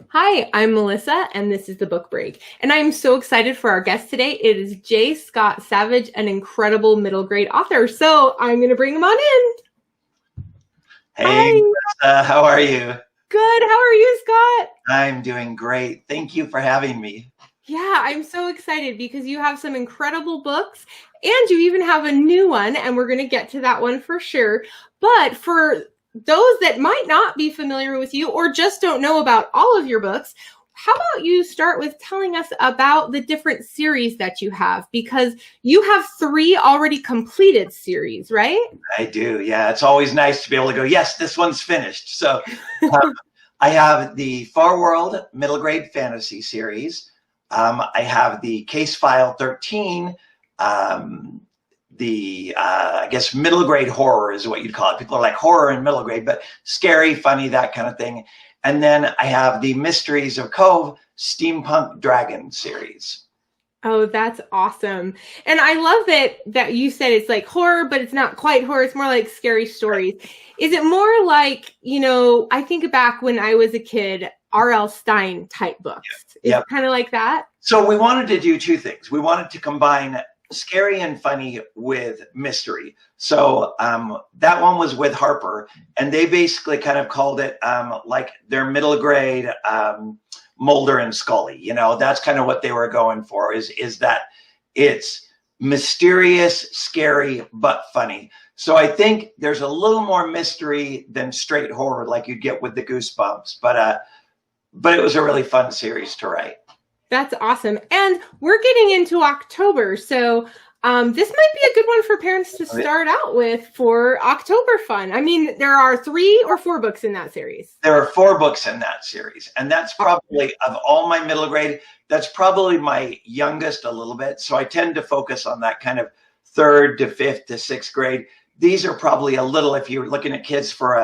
Hi, I'm Melissa, and this is the Book Break. And I'm so excited for our guest today. It is J. Scott Savage, an incredible middle grade author. So I'm going to bring him on in. Hey, Hi, Melissa, how are you? good. How are you, Scott? I'm doing great. Thank you for having me. Yeah, I'm so excited because you have some incredible books and you even have a new one, and we're going to get to that one for sure. But for those that might not be familiar with you or just don't know about all of your books, how about you start with telling us about the different series that you have? Because you have three already completed series, right? I do. Yeah, it's always nice to be able to go, yes, this one's finished. So um, I have the Far World Middle Grade Fantasy series. I have the Case File 13, I guess middle grade horror is what you'd call it. People are like horror in middle grade, but scary, funny, that kind of thing. And then I have the Mysteries of Cove Steampunk Dragon series. Oh, that's awesome. And I love that you said it's like horror, but it's not quite horror. It's more like scary stories. Is it more like, I think back when I was a kid, R.L. Stein type books. Is Yep. it kind of like that? So we wanted to do two things. We wanted to combine scary and funny with mystery. So that one was with Harper, and they basically kind of called it like their middle grade Mulder and Scully. That's kind of what they were going for. Is that it's mysterious, scary, but funny. So I think there's a little more mystery than straight horror, like you'd get with the Goosebumps. But it was a really fun series to write. That's awesome. And we're getting into October. So this might be a good one for parents to start out with for October fun. I mean, there are 3 or 4 books in that series. There are 4 books in that series, and that's probably, of all my middle grade, that's probably my youngest a little bit. So I tend to focus on that kind of 3rd to 5th to 6th grade. These are probably a little, if you're looking at kids for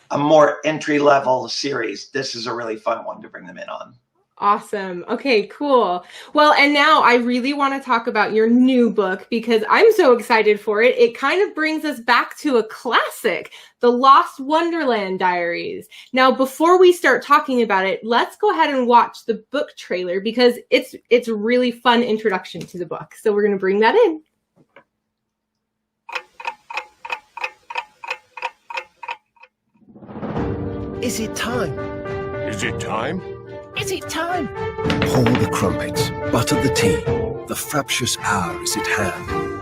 a more entry level series, this is a really fun one to bring them in on. Awesome. Okay, cool. Well, and now I really want to talk about your new book because I'm so excited for it. It kind of brings us back to a classic, The Lost Wonderland Diaries. Now, before we start talking about it, let's go ahead and watch the book trailer because it's a really fun introduction to the book. So we're going to bring that in. Is it time? Is it time? Is it time? Pour the crumpets, butter the tea. The fraptious hour is at hand.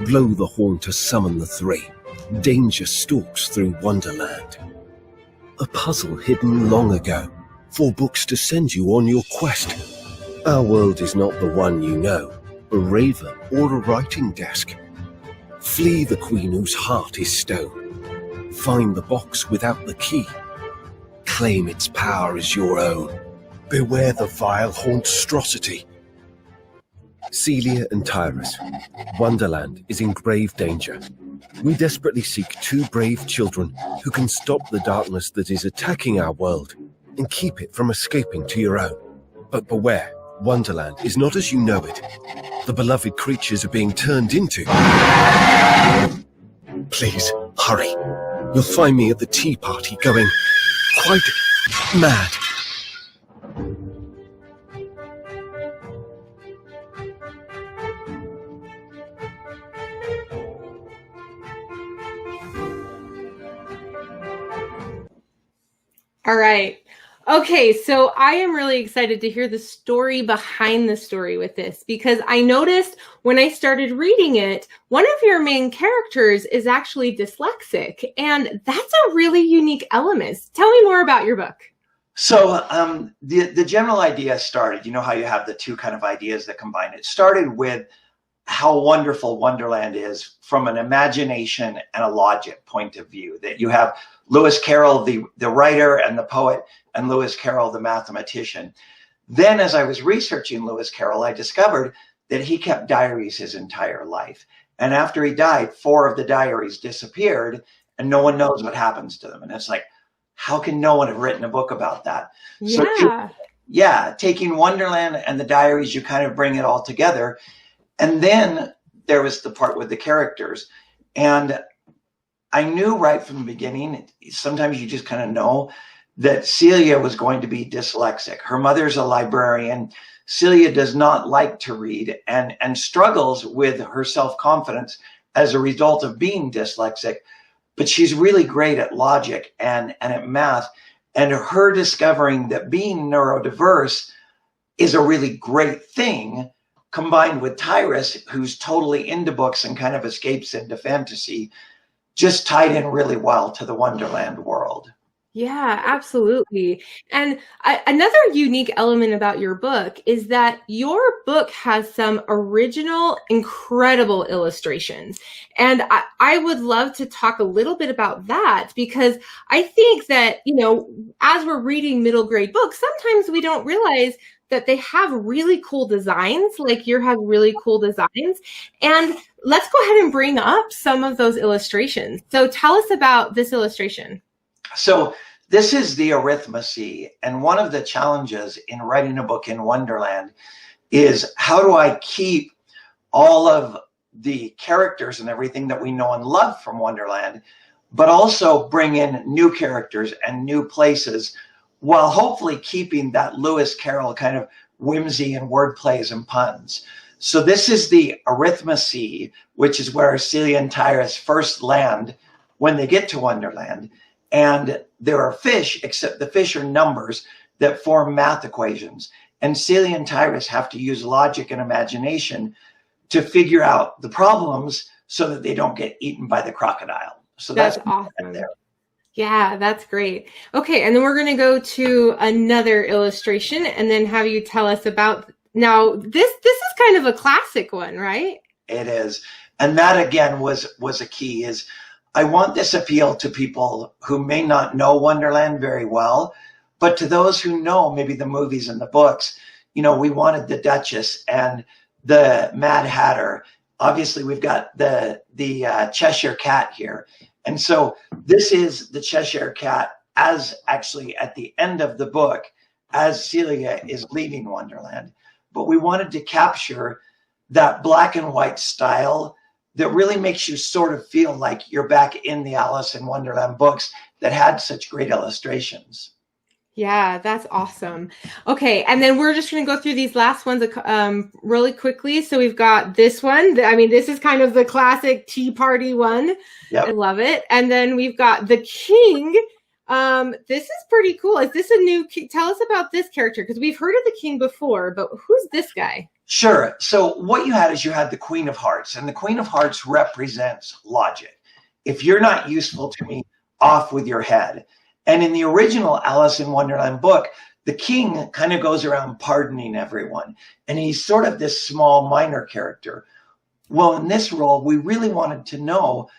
Blow the horn to summon the 3. Danger stalks through Wonderland. A puzzle hidden long ago. 4 books to send you on your quest. Our world is not the one you know. A raven or a writing desk. Flee the queen whose heart is stone. Find the box without the key. Claim its power as your own. Beware the vile haunstrosity. Celia and Tyrus, Wonderland is in grave danger. We desperately seek 2 brave children who can stop the darkness that is attacking our world and keep it from escaping to your own. But beware, Wonderland is not as you know it. The beloved creatures are being turned into... Please, hurry. You'll find me at the tea party going quite mad. All right. Okay, so I am really excited to hear the story behind the story with this because I noticed when I started reading it, one of your main characters is actually dyslexic, and that's a really unique element. Tell me more about your book. So the general idea started, you know how you have the 2 kind of ideas that combine. It started with how wonderful Wonderland is from an imagination and a logic point of view, that you have Lewis Carroll, the writer and the poet, and Lewis Carroll, the mathematician. Then as I was researching Lewis Carroll, I discovered that he kept diaries his entire life. And after he died, 4 of the diaries disappeared and no one knows what happens to them. And it's like, how can no one have written a book about that? Yeah. So taking Wonderland and the diaries, you kind of bring it all together. And then there was the part with the characters. And I knew right from the beginning, sometimes you just kind of know that Celia was going to be dyslexic. Her mother's a librarian. Celia does not like to read and struggles with her self-confidence as a result of being dyslexic, but she's really great at logic and at math. And her discovering that being neurodiverse is a really great thing, combined with Tyrus, who's totally into books and kind of escapes into fantasy, just tied in really well to the Wonderland world. Yeah, absolutely. And another unique element about your book is that your book has some original, incredible illustrations. And I would love to talk a little bit about that, because I think that, you know, as we're reading middle grade books, sometimes we don't realize that they have really cool designs, like yours have really cool designs. And let's go ahead and bring up some of those illustrations. So tell us about this illustration. So this is the arithmancy. And one of the challenges in writing a book in Wonderland is, how do I keep all of the characters and everything that we know and love from Wonderland, but also bring in new characters and new places, while hopefully keeping that Lewis Carroll kind of whimsy and word plays and puns. So this is the arithmancy, which is where Celia and Tyrus first land when they get to Wonderland. And there are fish, except the fish are numbers that form math equations. And Celia and Tyrus have to use logic and imagination to figure out the problems so that they don't get eaten by the crocodile. So that's awesome. There. Yeah, that's great. Okay, and then we're going to go to another illustration and then have you tell us about, now this is kind of a classic one, right? It is. And that again was a key, is I want this appeal to people who may not know Wonderland very well, but to those who know maybe the movies and the books. You know, we wanted the Duchess and the Mad Hatter. Obviously, we've got the Cheshire Cat here. And so this is the Cheshire Cat, as actually at the end of the book, as Celia is leaving Wonderland. But we wanted to capture that black and white style that really makes you sort of feel like you're back in the Alice in Wonderland books that had such great illustrations. Yeah, that's awesome. Okay, and then we're just going to go through these last ones really quickly. So we've got this one. I mean, this is kind of the classic tea party one. Yep. I love it. And then we've got the king. This is pretty cool. Is this a new king? Tell us about this character, because we've heard of the king before, but who's this guy? Sure. So what you had is you had the Queen of Hearts, and the Queen of Hearts represents logic. If you're not useful to me, off with your head. And in the original Alice in Wonderland book, the king kind of goes around pardoning everyone. And he's sort of this small minor character. Well, in this role, we really wanted to know,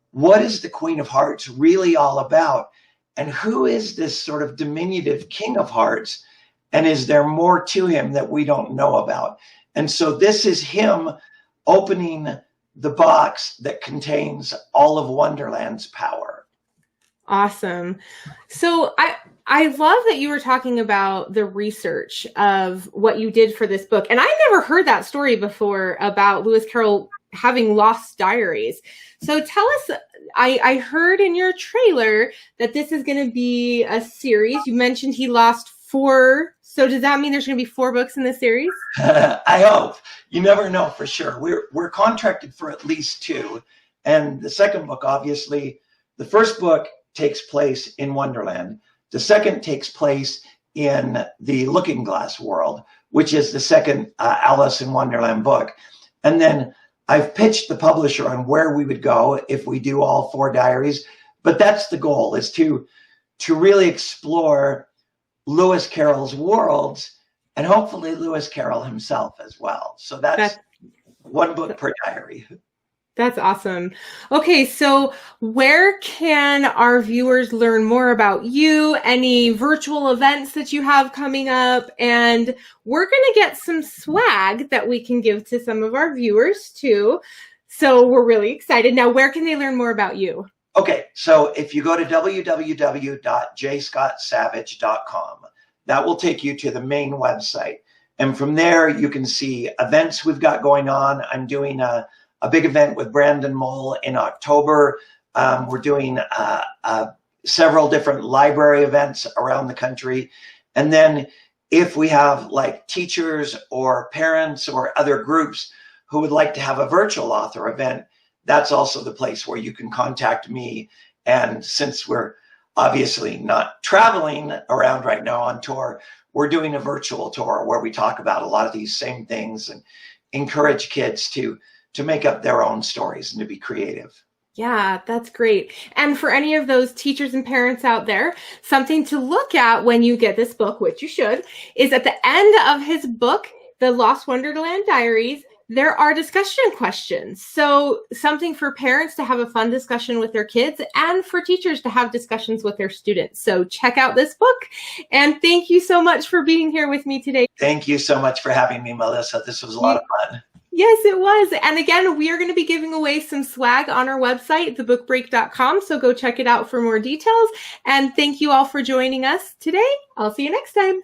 what is the Queen of Hearts really all about? And who is this sort of diminutive King of Hearts? And is there more to him that we don't know about? And so this is him opening the box that contains all of Wonderland's power. Awesome. So I love that you were talking about the research of what you did for this book. And I never heard that story before about Lewis Carroll having lost diaries. So tell us, I heard in your trailer that this is going to be a series. You mentioned he lost 4. So does that mean there's going to be 4 books in this series? I hope. You never know for sure. We're contracted for at least 2. And the second book, obviously, the first book takes place in Wonderland. The second takes place in the Looking Glass world, which is the second Alice in Wonderland book. And then I've pitched the publisher on where we would go if we do all 4 diaries. But that's the goal, is to really explore Lewis Carroll's worlds, and hopefully Lewis Carroll himself as well. So that's 1 book per diary. That's awesome. Okay, so where can our viewers learn more about you, any virtual events that you have coming up? And we're going to get some swag that we can give to some of our viewers too. So we're really excited. Now, where can they learn more about you? Okay, so if you go to www.jscottsavage.com, that will take you to the main website. And from there, you can see events we've got going on. I'm doing a big event with Brandon Mull in October. We're doing a several different library events around the country. And then if we have like teachers or parents or other groups who would like to have a virtual author event, that's also the place where you can contact me. And since we're obviously not traveling around right now on tour, we're doing a virtual tour where we talk about a lot of these same things and encourage kids to make up their own stories and to be creative. Yeah, that's great. And for any of those teachers and parents out there, something to look at when you get this book, which you should, is at the end of his book, The Lost Wonderland Diaries, there are discussion questions. So something for parents to have a fun discussion with their kids and for teachers to have discussions with their students. So check out this book. And thank you so much for being here with me today. Thank you so much for having me, Melissa. This was a lot of fun. Yes, it was. And again, we are going to be giving away some swag on our website, thebookbreak.com. So go check it out for more details. And thank you all for joining us today. I'll see you next time.